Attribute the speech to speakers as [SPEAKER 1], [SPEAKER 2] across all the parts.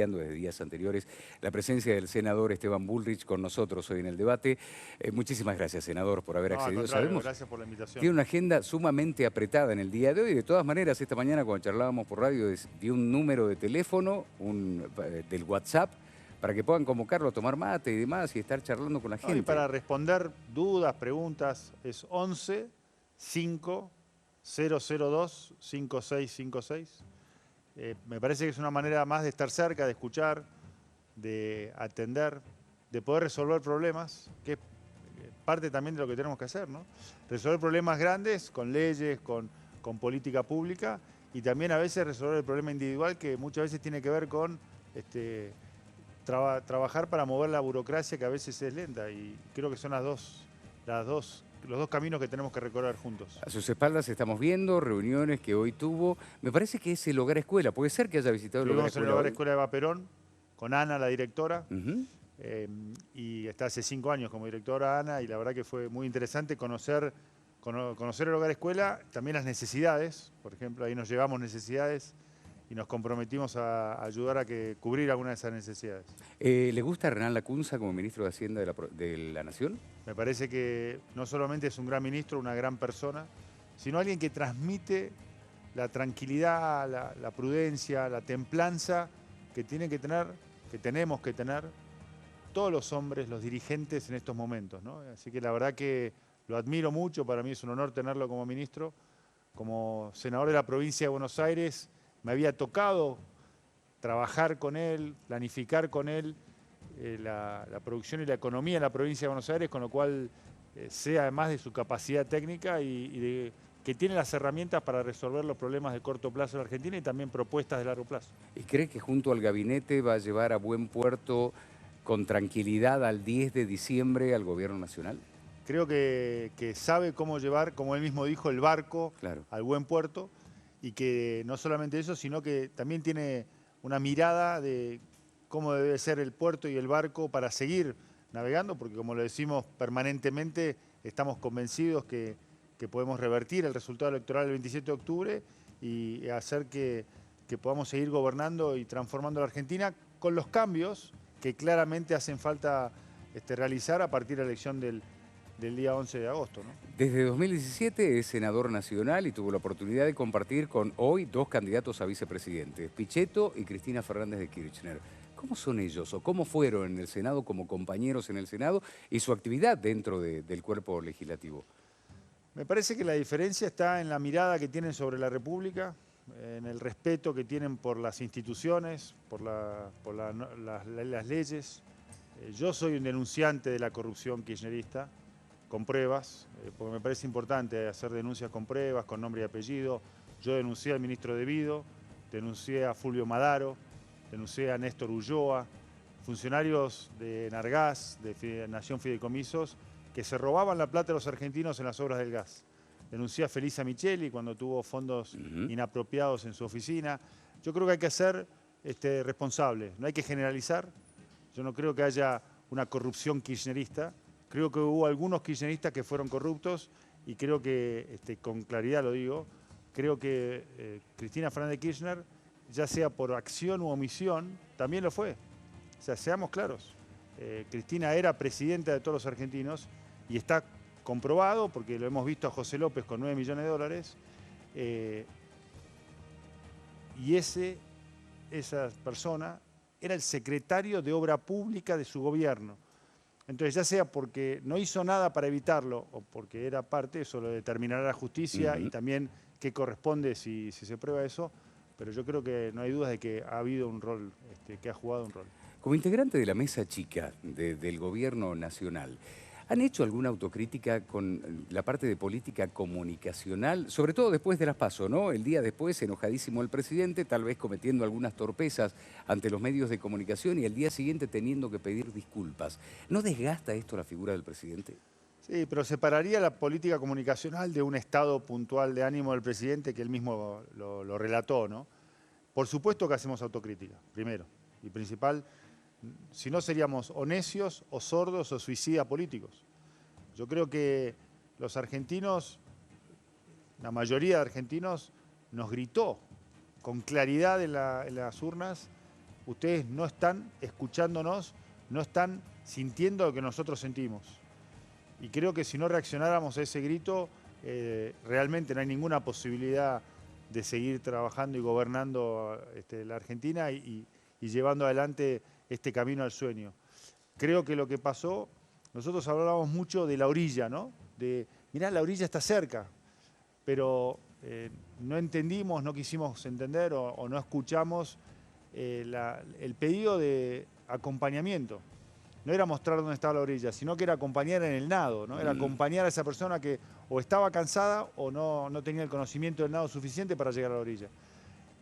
[SPEAKER 1] Desde días anteriores, la presencia del senador Esteban Bullrich con nosotros hoy en el debate. Muchísimas gracias, senador, por haber
[SPEAKER 2] No, al
[SPEAKER 1] accedido.
[SPEAKER 2] contrario,
[SPEAKER 1] Sabemos
[SPEAKER 2] gracias por la invitación.
[SPEAKER 1] tiene una agenda sumamente apretada en el día de hoy. De todas maneras, esta mañana cuando charlábamos por radio, dio un número de teléfono del WhatsApp para que puedan convocarlo a tomar mate y demás y estar charlando con la
[SPEAKER 2] No, y
[SPEAKER 1] gente.
[SPEAKER 2] para responder dudas, preguntas, es 11 5 002 5656. Me parece que es una manera más de estar cerca, de escuchar, de atender, de poder resolver problemas, que es parte también de lo que tenemos que hacer, ¿no? Resolver problemas grandes con leyes, con política pública, y también a veces resolver el problema individual que muchas veces tiene que ver con trabajar para mover la burocracia que a veces es lenta, y creo que son los dos caminos que tenemos que recorrer juntos.
[SPEAKER 1] A sus espaldas estamos viendo reuniones que hoy tuvo. Me parece que es el Hogar Escuela. ¿Puede ser que haya visitado el Hogar
[SPEAKER 2] Estuvimos en el
[SPEAKER 1] Escuela
[SPEAKER 2] Hogar
[SPEAKER 1] hoy?
[SPEAKER 2] Escuela Eva Perón, con Ana, la directora,
[SPEAKER 1] Ujú.
[SPEAKER 2] y está hace 5 años como directora Ana, y la verdad que fue muy interesante conocer el Hogar Escuela, también las necesidades. Por ejemplo, ahí nos llevamos necesidades y nos comprometimos a ayudar a cubrir algunas de esas necesidades.
[SPEAKER 1] ¿Le gusta Hernán Lacunza como ministro de Hacienda de la Nación?
[SPEAKER 2] Me parece que no solamente es un gran ministro, una gran persona, sino alguien que transmite la tranquilidad, la prudencia, la templanza que tenemos que tener todos los hombres, los dirigentes en estos momentos, ¿no? Así que la verdad que lo admiro mucho, para mí es un honor tenerlo como ministro. Como senador de la provincia de Buenos Aires, me había tocado trabajar con él, planificar con él la producción y la economía en la provincia de Buenos Aires, con lo cual sé además de su capacidad técnica y que tiene las herramientas para resolver los problemas de corto plazo en la Argentina y también propuestas de largo plazo.
[SPEAKER 1] ¿Y cree que junto al gabinete va a llevar a buen puerto con tranquilidad al 10 de diciembre al gobierno nacional?
[SPEAKER 2] Creo que sabe cómo llevar, como él mismo dijo, el barco
[SPEAKER 1] Claro.
[SPEAKER 2] al buen puerto, y que no solamente eso, sino que también tiene una mirada de cómo debe ser el puerto y el barco para seguir navegando, porque como lo decimos permanentemente, estamos convencidos que podemos revertir el resultado electoral del 27 de octubre y hacer que podamos seguir gobernando y transformando la Argentina con los cambios que claramente hacen falta realizar a partir de la elección del día 11 de agosto, ¿no?
[SPEAKER 1] Desde 2017 es senador nacional y tuvo la oportunidad de compartir con hoy dos candidatos a vicepresidente, Pichetto y Cristina Fernández de Kirchner. ¿Cómo son ellos o cómo fueron en el Senado como compañeros en el Senado y su actividad dentro del cuerpo legislativo?
[SPEAKER 2] Me parece que la diferencia está en la mirada que tienen sobre la República, en el respeto que tienen por las instituciones, por las leyes. Yo soy un denunciante de la corrupción kirchnerista, con pruebas, porque me parece importante hacer denuncias con pruebas, con nombre y apellido. Yo denuncié al ministro De Vido, denuncié a Fulvio Madaro, denuncié a Néstor Ulloa, funcionarios de Nargás, de Nación Fideicomisos, que se robaban la plata de los argentinos en las obras del gas. Denuncié a Felisa Micheli cuando tuvo fondos inapropiados en su oficina. Yo creo que hay que ser responsable, no hay que generalizar. Yo no creo que haya una corrupción kirchnerista. Creo que hubo algunos kirchneristas que fueron corruptos y creo que, con claridad lo digo, creo que Cristina Fernández de Kirchner, ya sea por acción u omisión, también lo fue. O sea, seamos claros. Cristina era presidenta de todos los argentinos y está comprobado, porque lo hemos visto a José López con 9 millones de dólares, y esa persona era el secretario de Obra Pública de su gobierno. Entonces, ya sea porque no hizo nada para evitarlo o porque era parte, eso lo determinará la justicia y también qué corresponde si se prueba eso, pero yo creo que no hay dudas de que ha habido un rol, que ha jugado un rol.
[SPEAKER 1] Como integrante de la mesa chica del gobierno nacional, ¿han hecho alguna autocrítica con la parte de política comunicacional? Sobre todo después de las PASO, ¿no? El día después, enojadísimo el presidente, tal vez cometiendo algunas torpezas ante los medios de comunicación y el día siguiente teniendo que pedir disculpas. ¿No desgasta esto la figura del presidente?
[SPEAKER 2] Sí, pero separaría la política comunicacional de un estado puntual de ánimo del presidente que él mismo lo relató, ¿no? Por supuesto que hacemos autocrítica, primero y principal. Si no, seríamos o necios, o sordos, o suicidas políticos. Yo creo que los argentinos, la mayoría de argentinos, nos gritó con claridad en las urnas ustedes no están escuchándonos, no están sintiendo lo que nosotros sentimos. Y creo que si no reaccionáramos a ese grito, realmente no hay ninguna posibilidad de seguir trabajando y gobernando la Argentina y llevando adelante este camino al sueño. Creo que lo que pasó, nosotros hablábamos mucho de la orilla, ¿no? De, mirá, la orilla está cerca, pero no entendimos, no quisimos entender o no escuchamos el pedido de acompañamiento. No era mostrar dónde estaba la orilla, sino que era acompañar en el nado, ¿no? Era acompañar a esa persona que o estaba cansada o no tenía el conocimiento del nado suficiente para llegar a la orilla.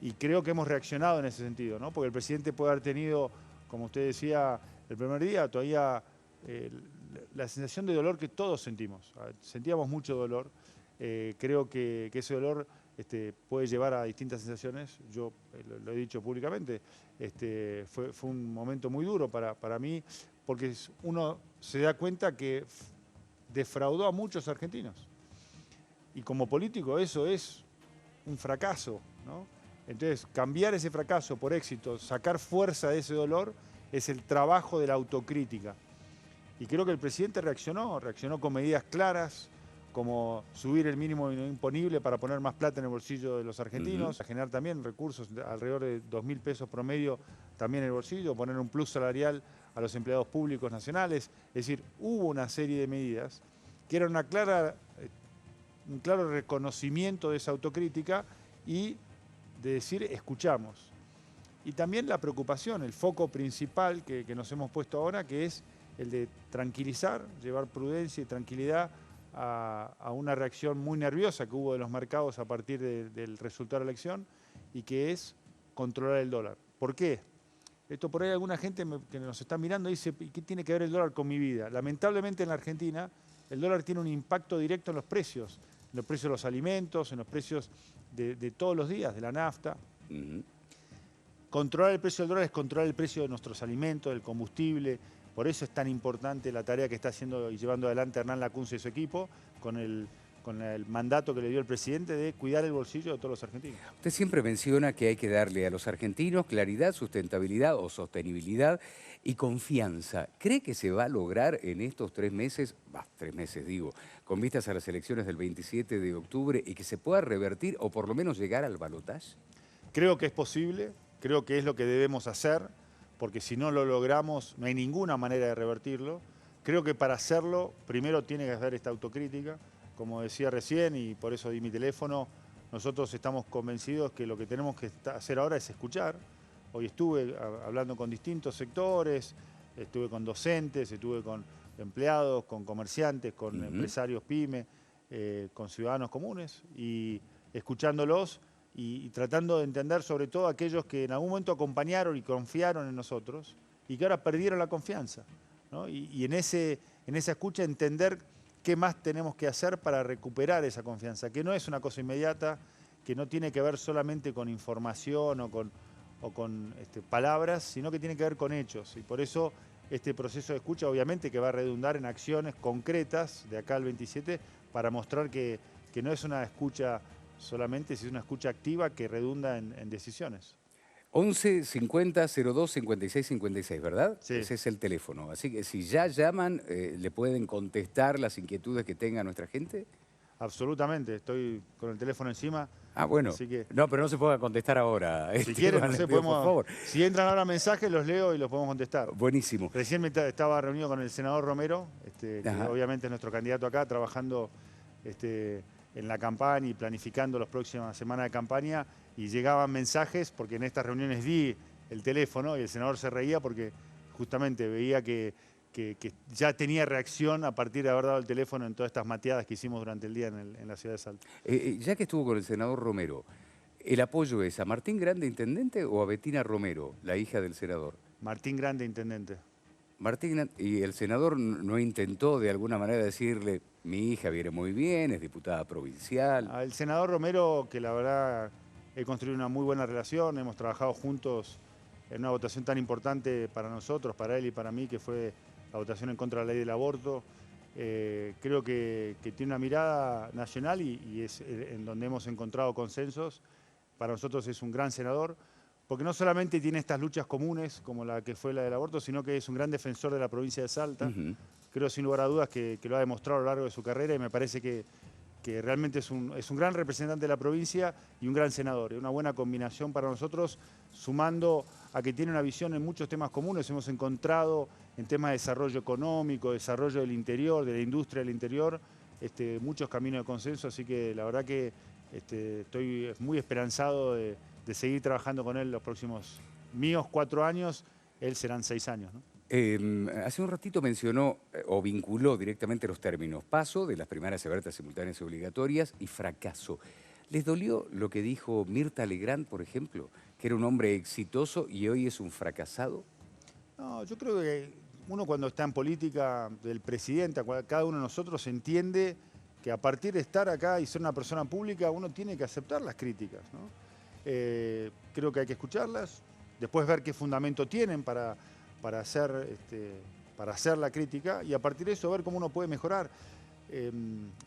[SPEAKER 2] Y creo que hemos reaccionado en ese sentido, ¿no? Porque el presidente puede haber tenido, como usted decía, el primer día, todavía la sensación de dolor que todos sentimos. Sentíamos mucho dolor. Creo que ese dolor puede llevar a distintas sensaciones. Yo lo he dicho públicamente. Fue un momento muy duro para mí, porque uno se da cuenta que defraudó a muchos argentinos. Y como político eso es un fracaso, ¿no? Entonces, cambiar ese fracaso por éxito, sacar fuerza de ese dolor, es el trabajo de la autocrítica. Y creo que el presidente reaccionó con medidas claras, como subir el mínimo imponible para poner más plata en el bolsillo de los argentinos, generar también recursos alrededor de 2.000 pesos promedio también en el bolsillo, poner un plus salarial a los empleados públicos nacionales. Es decir, hubo una serie de medidas que eran un claro reconocimiento de esa autocrítica y de decir, escuchamos. Y también la preocupación, el foco principal que nos hemos puesto ahora, que es el de tranquilizar, llevar prudencia y tranquilidad a una reacción muy nerviosa que hubo de los mercados a partir del resultado de la elección, y que es controlar el dólar. ¿Por qué? Esto por ahí alguna gente que nos está mirando dice, ¿y qué tiene que ver el dólar con mi vida? Lamentablemente en la Argentina el dólar tiene un impacto directo en los precios de los alimentos, en los precios de todos los días, de la nafta. Controlar el precio del dólar es controlar el precio de nuestros alimentos, del combustible. Por eso es tan importante la tarea que está haciendo y llevando adelante Hernán Lacunza y su equipo con el mandato que le dio el presidente de cuidar el bolsillo de todos los argentinos.
[SPEAKER 1] Usted siempre menciona que hay que darle a los argentinos claridad, sustentabilidad o sostenibilidad y confianza. ¿Cree que se va a lograr en estos 3 meses, 3 meses digo, con vistas a las elecciones del 27 de octubre y que se pueda revertir o por lo menos llegar al balotaje?
[SPEAKER 2] Creo que es posible, creo que es lo que debemos hacer, porque si no lo logramos no hay ninguna manera de revertirlo. Creo que para hacerlo primero tiene que hacer esta autocrítica. Como decía recién, y por eso di mi teléfono, nosotros estamos convencidos que lo que tenemos que hacer ahora es escuchar. Hoy estuve hablando con distintos sectores, estuve con docentes, estuve con empleados, con comerciantes, con empresarios pyme, con ciudadanos comunes, y escuchándolos y tratando de entender sobre todo aquellos que en algún momento acompañaron y confiaron en nosotros y que ahora perdieron la confianza, ¿no? Y en esa escucha entender qué más tenemos que hacer para recuperar esa confianza, que no es una cosa inmediata, que no tiene que ver solamente con información o con palabras, sino que tiene que ver con hechos. Y por eso este proceso de escucha obviamente que va a redundar en acciones concretas de acá al 27 para mostrar que no es una escucha solamente, sino una escucha activa que redunda en decisiones.
[SPEAKER 1] 11 50 02 56 56, ¿verdad?
[SPEAKER 2] Sí.
[SPEAKER 1] Ese es el teléfono. Así que si ya llaman, ¿le pueden contestar las inquietudes que tenga nuestra gente?
[SPEAKER 2] Absolutamente, estoy con el teléfono encima.
[SPEAKER 1] Ah, bueno.
[SPEAKER 2] Así que,
[SPEAKER 1] no, pero no se puede contestar ahora.
[SPEAKER 2] si quieren, no sé,
[SPEAKER 1] por favor.
[SPEAKER 2] si entran ahora mensajes, los leo y los podemos contestar.
[SPEAKER 1] Buenísimo.
[SPEAKER 2] Recién estaba reunido con el senador Romero, que obviamente es nuestro candidato acá, trabajando en la campaña y planificando las próximas semanas de campaña, y llegaban mensajes, porque en estas reuniones di el teléfono y el senador se reía porque justamente veía que ya tenía reacción a partir de haber dado el teléfono en todas estas mateadas que hicimos durante el día en la ciudad de Salta.
[SPEAKER 1] Ya que estuvo con el senador Romero, ¿el apoyo es a Martín Grande, intendente, o a Betina Romero, la hija del senador?
[SPEAKER 2] Martín Grande, intendente.
[SPEAKER 1] Martín, ¿y el senador no intentó de alguna manera decirle, mi hija viene muy bien, es diputada provincial?
[SPEAKER 2] El senador Romero, que la verdad he construido una muy buena relación, hemos trabajado juntos en una votación tan importante para nosotros, para él y para mí, que fue la votación en contra de la ley del aborto. Creo que tiene una mirada nacional y es en donde hemos encontrado consensos. Para nosotros es un gran senador, porque no solamente tiene estas luchas comunes, como la que fue la del aborto, sino que es un gran defensor de la provincia de Salta. Creo sin lugar a dudas que lo ha demostrado a lo largo de su carrera y me parece que realmente es un gran representante de la provincia y un gran senador. Es una buena combinación para nosotros, sumando a que tiene una visión en muchos temas comunes. Hemos encontrado en temas de desarrollo económico, desarrollo del interior, de la industria del interior, muchos caminos de consenso, así que la verdad que estoy muy esperanzado de seguir trabajando con él los próximos míos 4 años, él serán 6 años, ¿no?
[SPEAKER 1] Hace un ratito mencionó o vinculó directamente los términos paso de las primarias abiertas, simultáneas y obligatorias y fracaso. ¿Les dolió lo que dijo Mirta Legrand, por ejemplo, que era un hombre exitoso y hoy es un fracasado?
[SPEAKER 2] No, yo creo que uno cuando está en política del presidente, cada uno de nosotros entiende que a partir de estar acá y ser una persona pública, uno tiene que aceptar las críticas, ¿no? Creo que hay que escucharlas, después ver qué fundamento tienen para hacer la crítica y a partir de eso ver cómo uno puede mejorar.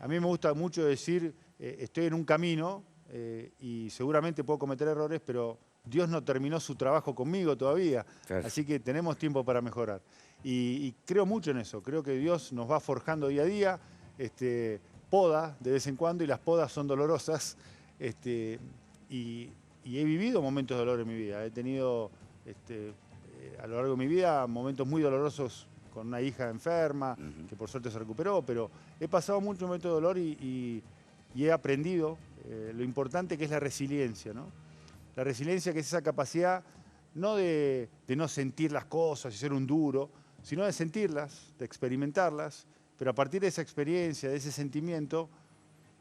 [SPEAKER 2] A mí me gusta mucho decir, estoy en un camino y seguramente puedo cometer errores, pero Dios no terminó su trabajo conmigo todavía,
[SPEAKER 1] Claro.
[SPEAKER 2] así que tenemos tiempo para mejorar. Y creo mucho en eso, creo que Dios nos va forjando día a día, poda de vez en cuando y las podas son dolorosas, y he vivido momentos de dolor en mi vida, he tenido a lo largo de mi vida momentos muy dolorosos con una hija enferma, que por suerte se recuperó, pero he pasado muchos momentos de dolor y he aprendido lo importante que es la resiliencia, ¿no? La resiliencia, que es esa capacidad no de no sentir las cosas y ser un duro, sino de sentirlas, de experimentarlas, pero a partir de esa experiencia, de ese sentimiento,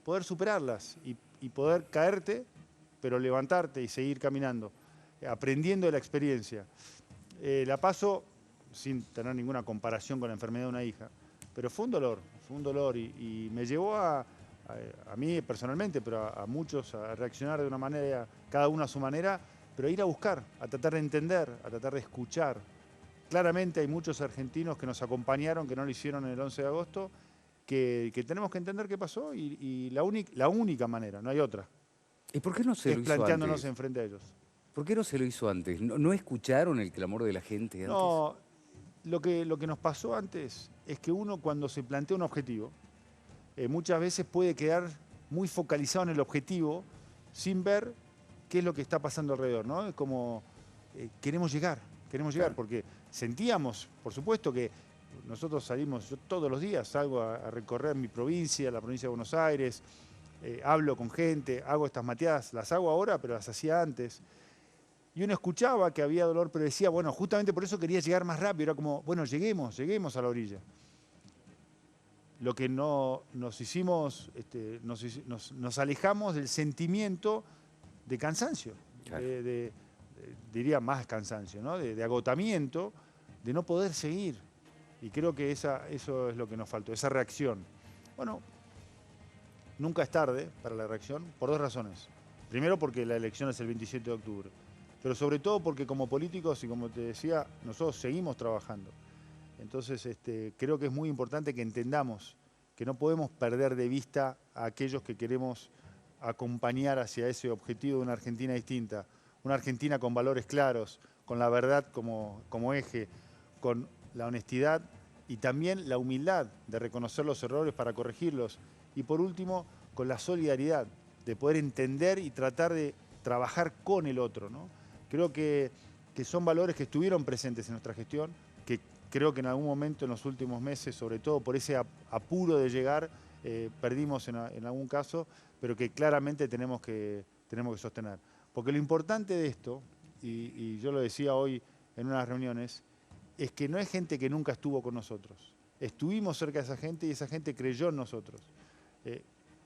[SPEAKER 2] poder superarlas y poder caerte, pero levantarte y seguir caminando, aprendiendo de la experiencia. La paso sin tener ninguna comparación con la enfermedad de una hija, pero fue un dolor y me llevó a mí personalmente, pero a muchos a reaccionar de una manera, cada uno a su manera, pero a ir a buscar, a tratar de entender, a tratar de escuchar. Claramente hay muchos argentinos que nos acompañaron, que no lo hicieron en el 11 de agosto, que tenemos que entender qué pasó y la única manera, no hay otra,
[SPEAKER 1] ¿Y por qué no se
[SPEAKER 2] es
[SPEAKER 1] lo hizo
[SPEAKER 2] planteándonos
[SPEAKER 1] antes?
[SPEAKER 2] enfrente a ellos.
[SPEAKER 1] ¿Por qué no se lo hizo antes? ¿No escucharon el clamor de la gente antes?
[SPEAKER 2] No, lo que nos pasó antes es que uno cuando se plantea un objetivo, muchas veces puede quedar muy focalizado en el objetivo sin ver qué es lo que está pasando alrededor, ¿no? Es como queremos llegar,
[SPEAKER 1] Claro.
[SPEAKER 2] porque sentíamos, por supuesto que nosotros salimos, yo todos los días salgo a recorrer mi provincia, la provincia de Buenos Aires, hablo con gente, hago estas mateadas, las hago ahora, pero las hacía antes. Y uno escuchaba que había dolor, pero decía, bueno, justamente por eso quería llegar más rápido. Era como, bueno, lleguemos a la orilla. Lo que no nos hicimos, nos alejamos del sentimiento de cansancio,
[SPEAKER 1] Claro.
[SPEAKER 2] diría más cansancio, ¿no? De agotamiento, de no poder seguir. Y creo que eso es lo que nos faltó, esa reacción. Bueno, nunca es tarde para la reacción, por 2 razones. Primero, porque la elección es el 27 de octubre. Pero sobre todo porque como políticos, y como te decía, nosotros seguimos trabajando. Entonces, creo que es muy importante que entendamos que no podemos perder de vista a aquellos que queremos acompañar hacia ese objetivo de una Argentina distinta, una Argentina con valores claros, con la verdad como eje, con la honestidad y también la humildad de reconocer los errores para corregirlos. Y por último, con la solidaridad, de poder entender y tratar de trabajar con el otro, ¿no? Creo que son valores que estuvieron presentes en nuestra gestión, que creo que en algún momento en los últimos meses, sobre todo por ese apuro de llegar, perdimos en algún caso, pero que claramente tenemos que sostener. Porque lo importante de esto, y yo lo decía hoy en unas reuniones, es que no es gente que nunca estuvo con nosotros. Estuvimos cerca de esa gente y esa gente creyó en nosotros.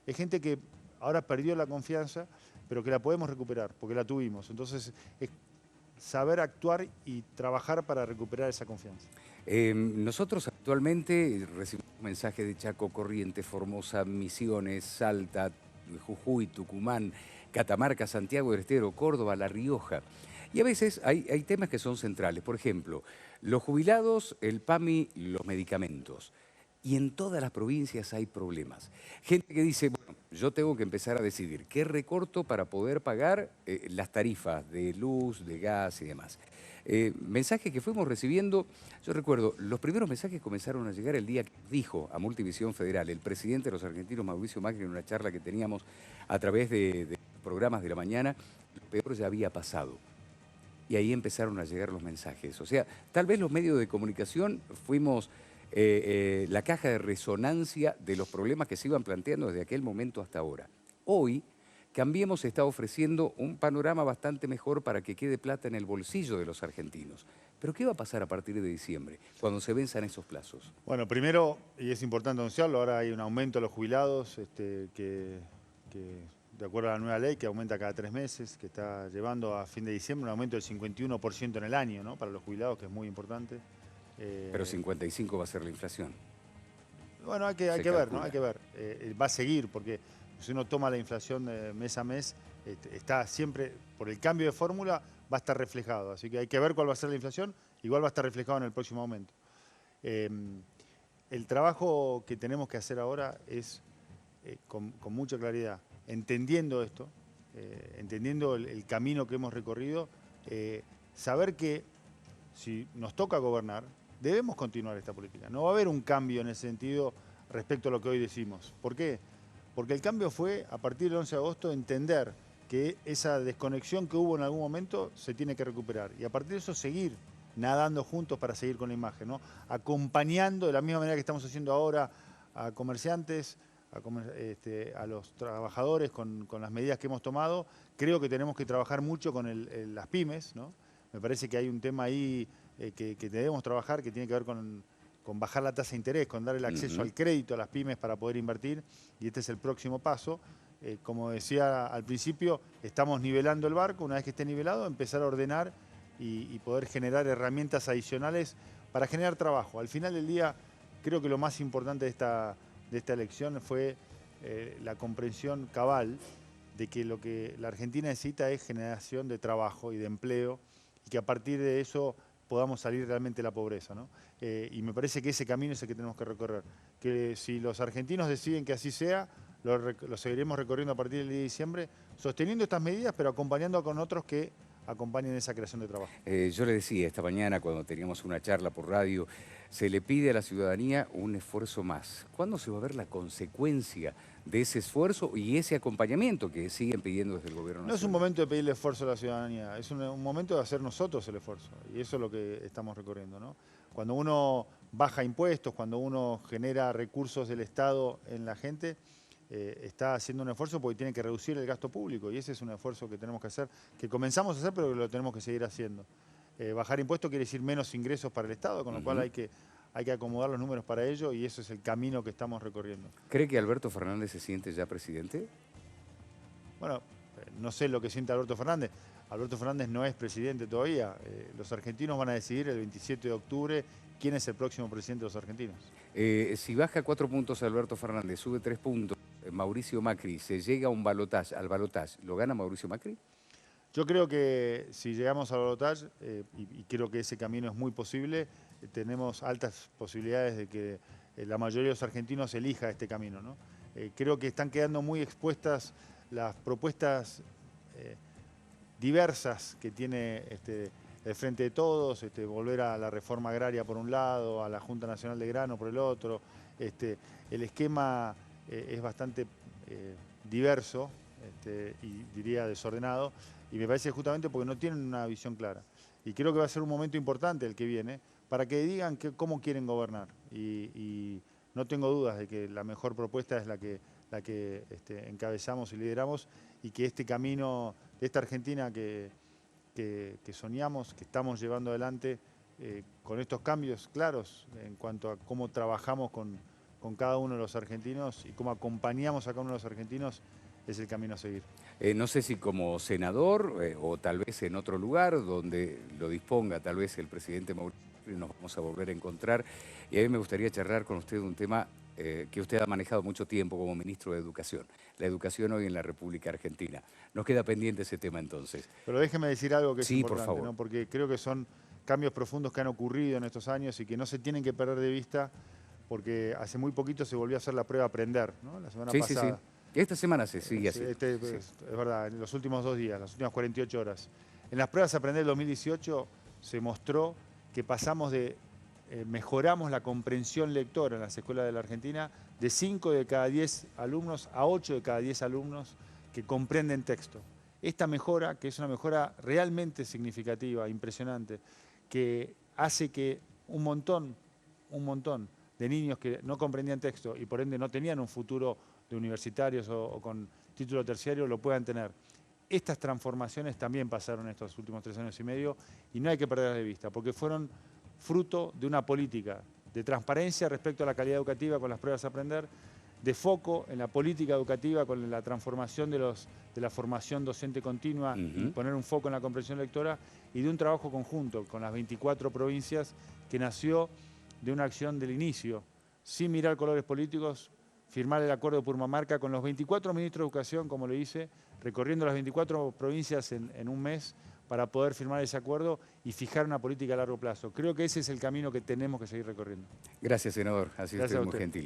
[SPEAKER 2] Es gente que ahora perdió la confianza, pero que la podemos recuperar, porque la tuvimos. Entonces, es saber actuar y trabajar para recuperar esa confianza.
[SPEAKER 1] Nosotros actualmente recibimos mensajes de Chaco, Corrientes, Formosa, Misiones, Salta, Jujuy, Tucumán, Catamarca, Santiago del Estero, Córdoba, La Rioja. Y a veces hay temas que son centrales. Por ejemplo, los jubilados, el PAMI, los medicamentos. y en todas las provincias hay problemas. Gente que dice, bueno, yo tengo que empezar a decidir qué recorto para poder pagar las tarifas de luz, de gas y demás. Mensajes que fuimos recibiendo, yo recuerdo, los primeros mensajes comenzaron a llegar el día que dijo a Multivisión Federal el presidente de los argentinos, Mauricio Macri, en una charla que teníamos a través de programas de la mañana, lo peor ya había pasado. Y ahí empezaron a llegar los mensajes. O sea, tal vez los medios de comunicación fuimos la caja de resonancia de los problemas que se iban planteando desde aquel momento hasta ahora. Hoy, Cambiemos está ofreciendo un panorama bastante mejor para que quede plata en el bolsillo de los argentinos. Pero ¿qué va a pasar a partir de diciembre, cuando se venzan esos plazos?
[SPEAKER 2] Bueno, primero, y es importante anunciarlo, ahora hay un aumento de los jubilados que de acuerdo a la nueva ley, que aumenta cada 3 meses, que está llevando a fin de diciembre un aumento del 51% en el año, ¿no? Para los jubilados, que es muy importante.
[SPEAKER 1] Pero 55 va a ser la inflación.
[SPEAKER 2] Bueno, hay que ver, ¿no? Hay que ver. Va a seguir, porque si uno toma la inflación mes a mes, está siempre, por el cambio de fórmula, va a estar reflejado. Así que hay que ver cuál va a ser la inflación, igual va a estar reflejado en el próximo aumento. El trabajo que tenemos que hacer ahora es, con mucha claridad, entendiendo esto, entendiendo el camino que hemos recorrido, saber que si nos toca gobernar, debemos continuar esta política. No va a haber un cambio en ese sentido respecto a lo que hoy decimos. ¿Por qué? Porque el cambio fue, a partir del 11 de agosto, entender que esa desconexión que hubo en algún momento se tiene que recuperar. Y a partir de eso seguir nadando juntos para seguir con la imagen, ¿no? Acompañando de la misma manera que estamos haciendo ahora a comerciantes, a los trabajadores con las medidas que hemos tomado. Creo que tenemos que trabajar mucho con las pymes, ¿no? Me parece que hay un tema ahí que debemos trabajar, que tiene que ver con bajar la tasa de interés, con dar el acceso al crédito a las pymes para poder invertir, y este es el próximo paso. Como decía al principio, estamos nivelando el barco. Una vez que esté nivelado, empezar a ordenar y poder generar herramientas adicionales para generar trabajo. Al final del día, creo que lo más importante de esta elección fue la comprensión cabal de que lo que la Argentina necesita es generación de trabajo y de empleo, y que a partir de eso podamos salir realmente de la pobreza, ¿no? Y me parece que ese camino es el que tenemos que recorrer. Que si los argentinos deciden que así sea, lo seguiremos recorriendo a partir del 10 de diciembre, sosteniendo estas medidas, pero acompañando con otros que acompañen esa creación de trabajo.
[SPEAKER 1] Yo le decía esta mañana, cuando teníamos una charla por radio, se le pide a la ciudadanía un esfuerzo más. ¿Cuándo se va a ver la consecuencia de ese esfuerzo y ese acompañamiento que siguen pidiendo desde el gobierno nacional?
[SPEAKER 2] No es un momento de pedirle esfuerzo a la ciudadanía, es un momento de hacer nosotros el esfuerzo, y eso es lo que estamos recorriendo, ¿no? Cuando uno baja impuestos, cuando uno genera recursos del Estado en la gente, está haciendo un esfuerzo porque tiene que reducir el gasto público, y ese es un esfuerzo que tenemos que hacer, que comenzamos a hacer, pero que lo tenemos que seguir haciendo. Bajar impuestos quiere decir menos ingresos para el Estado, con lo cual hay que acomodar los números para ello, y eso es el camino que estamos recorriendo.
[SPEAKER 1] ¿Cree que Alberto Fernández se siente ya presidente?
[SPEAKER 2] Bueno, no sé lo que siente Alberto Fernández. Alberto Fernández no es presidente todavía. Los argentinos van a decidir el 27 de octubre quién es el próximo presidente de los argentinos.
[SPEAKER 1] Si baja 4 puntos Alberto Fernández, sube 3 puntos Mauricio Macri, se llega a un balotaje, al balotaje, ¿lo gana Mauricio Macri?
[SPEAKER 2] Yo creo que si llegamos al balotaje, y creo que ese camino es muy posible, tenemos altas posibilidades de que la mayoría de los argentinos elija este camino, ¿no? Creo que están quedando muy expuestas las propuestas diversas que tiene el Frente de Todos, volver a la reforma agraria por un lado, a la Junta Nacional de Grano por el otro. El esquema es bastante diverso y diría desordenado, y me parece justamente porque no tienen una visión clara. Y creo que va a ser un momento importante el que viene para que digan cómo quieren gobernar. Y no tengo dudas de que la mejor propuesta es la que encabezamos y lideramos, y que este camino de esta Argentina que soñamos, que estamos llevando adelante, con estos cambios claros en cuanto a cómo trabajamos con cada uno de los argentinos y cómo acompañamos a cada uno de los argentinos, es el camino a seguir.
[SPEAKER 1] No sé si como senador o tal vez en otro lugar donde lo disponga tal vez el presidente Mauricio, nos vamos a volver a encontrar, y a mí me gustaría charlar con usted de un tema que usted ha manejado mucho tiempo como ministro de Educación, la educación hoy en la República Argentina. Nos queda pendiente ese tema entonces.
[SPEAKER 2] Pero déjeme decir algo que es
[SPEAKER 1] sí,
[SPEAKER 2] importante,
[SPEAKER 1] por favor.
[SPEAKER 2] ¿no? Porque creo que son cambios profundos que han ocurrido en estos años y que no se tienen que perder de vista porque hace muy poquito se volvió a hacer la prueba Aprender, ¿no? La semana
[SPEAKER 1] Sí,
[SPEAKER 2] pasada.
[SPEAKER 1] sí, sí. Esta semana se sigue así.
[SPEAKER 2] Es
[SPEAKER 1] Sí.
[SPEAKER 2] verdad, en los últimos 2 días, las últimas 48 horas. En las pruebas Aprender del 2018 se mostró que mejoramos la comprensión lectora en las escuelas de la Argentina de 5 de cada 10 alumnos a 8 de cada 10 alumnos que comprenden texto. Esta mejora, que es una mejora realmente significativa, impresionante, que hace que un montón de niños que no comprendían texto y por ende no tenían un futuro de universitarios o con título terciario lo puedan tener. Estas transformaciones también pasaron estos últimos 3 años y medio y no hay que perderlas de vista, porque fueron fruto de una política de transparencia respecto a la calidad educativa con las pruebas Aprender, de foco en la política educativa con la transformación de la formación docente continua y poner un foco en la comprensión lectora, y de un trabajo conjunto con las 24 provincias que nació de una acción del inicio, sin mirar colores políticos, firmar el acuerdo de Purmamarca con los 24 ministros de Educación, como le hice, recorriendo las 24 provincias en un mes para poder firmar ese acuerdo y fijar una política a largo plazo. Creo que ese es el camino que tenemos que seguir recorriendo.
[SPEAKER 1] Gracias, senador. Ha sido usted muy gentil.